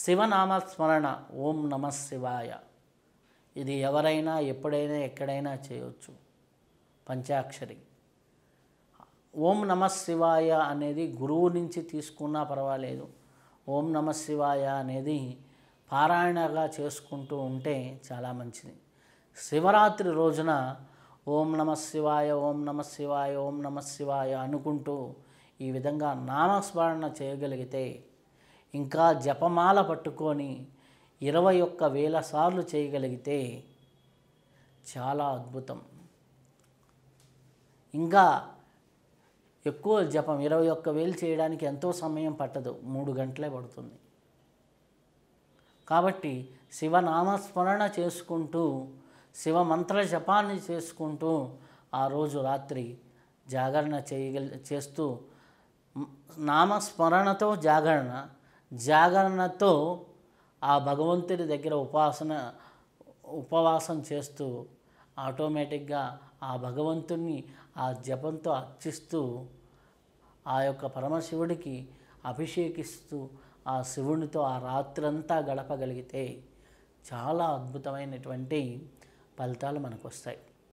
శివనామస్మరణ ఓం నమ శివాయ. ఇది ఎవరైనా ఎప్పుడైనా ఎక్కడైనా చేయవచ్చు. పంచాక్షరి ఓం నమ శివాయ అనేది గురువు నుంచి తీసుకున్నా పర్వాలేదు. ఓం నమ శివాయ అనేది పారాయణగా చేసుకుంటూ ఉంటే చాలా మంచిది. శివరాత్రి రోజున ఓం నమ శివాయ, ఓం నమ శివాయ, ఓం నమ శివాయ అనుకుంటూ ఈ విధంగా నామస్మరణ చేయగలిగితే, ఇంకా జపమాల పట్టుకొని 21,000 సార్లు చేయగలిగితే చాలా అద్భుతం. ఇంకా ఎక్కువ జపం 21,000 చేయడానికి ఎంతో సమయం పట్టదు, 3 గంటలే పడుతుంది. కాబట్టి శివనామస్మరణ చేసుకుంటూ, శివమంత్ర జపాన్ని చేసుకుంటూ ఆ రోజు రాత్రి జాగరణ చేస్తూ, నామస్మరణతో జాగరణతో ఆ భగవంతుడి దగ్గర ఉపవాసం చేస్తూ ఆటోమేటిక్గా ఆ భగవంతుణ్ణి ఆ జపంతో అర్చిస్తూ ఆ యొక్క పరమశివుడికి అభిషేకిస్తూ ఆ శివునితో ఆ రాత్రంతా గడపగలిగితే చాలా అద్భుతమైనటువంటి ఫలితాలు మనకు వస్తాయి.